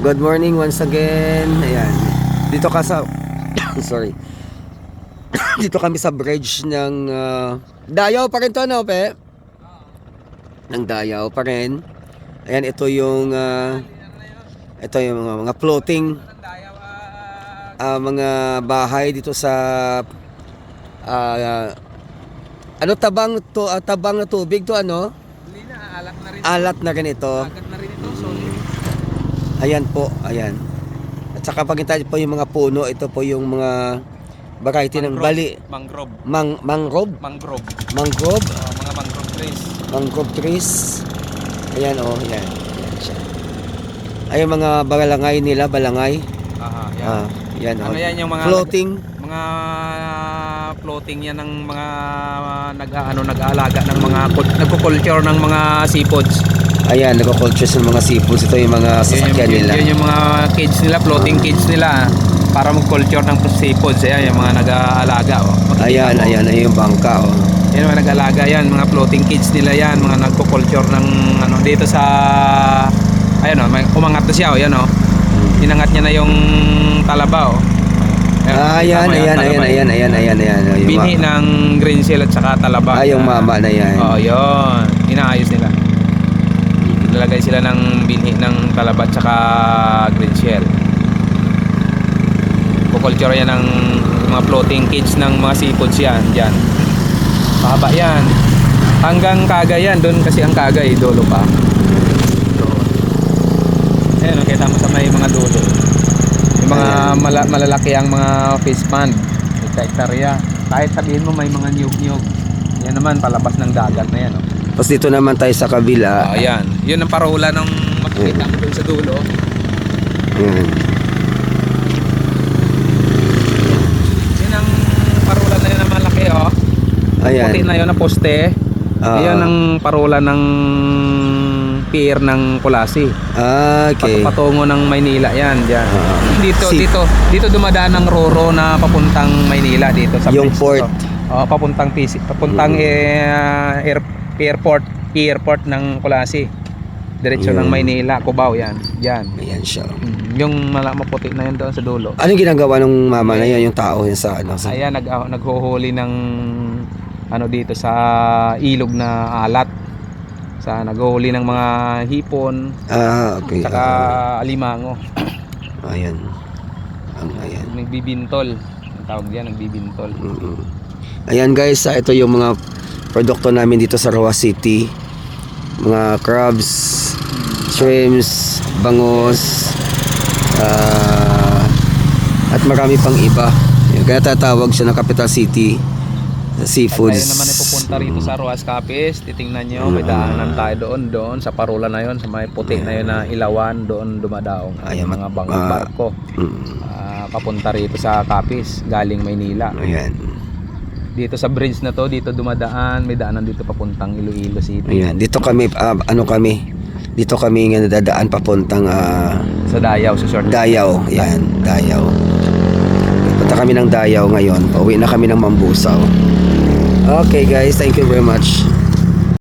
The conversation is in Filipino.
Good morning once again. Ayan. Dito ka sa sorry. Dito kami sa bridge ng Dayaw pa rin to, no, pe? Ng Dayaw pa rin. Ayan, ito yung mga floating mga bahay dito sa tabang na tubig to, ano? Hindi na, alat na rin. Alat na rin ito. Agat na rin ito, solid. Ayan po, ayan. At saka pagkita po yung mga puno, ito po yung mga variety ng bali. Mangrove. Mangrove? Mangrove. Mangrove? Mga mangrove trees. Mangrove trees. Ayan, oh, ayan. Ayan siya. Ay, yung mga balangay nila, balangay. Aha, yan. Yan, Ano yan yung mga floating? Mga floating yan ng mga nag-aalaga ng mga nagko-culture ng mga seafoods. Ayan, nagko-culture ng mga seafoods. Ito yung mga sasakyan nila. Yun yung mga cage nila, floating cage nila para mag-culture ng seafoods. Ayan, yung mga nag-aalaga. Ayan, ayan, ayan yung bangka. Yan mga nag-aalaga yan, mga floating cage nila yan, mga nagko-culture ng ano dito sa ayan may umangat na siya, yan inangat niya na yung talaba. Ayan. Binhi ng green shell at saka talaba. Yung mama na yan. Yun. Inaayos nila. Nilalagay sila ng binhi ng talaba at saka green shell. Kukulture yan ng mga floating cage ng mga seafoods yan. Diyan. Mahaba yan. Hanggang Cagayan. Doon kasi ang Cagay. Dulo pa. Ayan, kita mo sa may mga dulo. Yung mga malalaki ang mga fish pond. Hektarya. Kahit sabihin mo may mga niyog-niyog. Yan naman, palabas ng dagat na yan. Tapos dito naman tayo sa kabila. Ayan. Yun ang parola ng makikita mo dun sa dulo. Ayan. Yun ang parola na yun na malaki, Ayan. Puti na yun na poste. Ayan ang parola ng pier ng Kulasi. Okay. Patungo ng Maynila yan diyan. Dito dumadaan ng Roro na papuntang Maynila dito sa yung port. port. Papuntang airport ng Kulasi. Diretso ng Maynila, Cubao yan. Diyan. Ayan siya. Yung maputi na yun doon sa dulo. Anong ginagawa ng mama na yan, yung tao yan sa ano? Ayan, naghuhuli ng ano dito sa ilog na alat. Naghuhuli ng mga hipon. Okay. Saka alimango. Ayan. Ayan. Nagbibintol. Ang tawag diyan, nagbibintol. Ayan guys, ito yung mga produkto namin dito sa Roa City. Mga crabs, shrimps, bangos, at marami pang iba. Kaya tatawag siya ng Capital City Seafoods. Tayo naman ay pupunta rito sa Roas Capiz. Titingnan nyo, may daanan tayo doon sa parola na yon, sa may puti na yun na ilawan, doon dumadaong mga barko. Papunta rito sa Capiz, galing Maynila. Ayan. Dito sa bridge na to, dito dumadaan, may daanan dito papuntang Iloilo City. Ayan, dito kami dito kami nga nadadaan papuntang sa Dayaw, sa short. Dayaw. Ayan, Dayaw. Punta kami ng Dayaw ngayon. Pauwi na kami ng Mambusaw. Okay guys, thank you very much.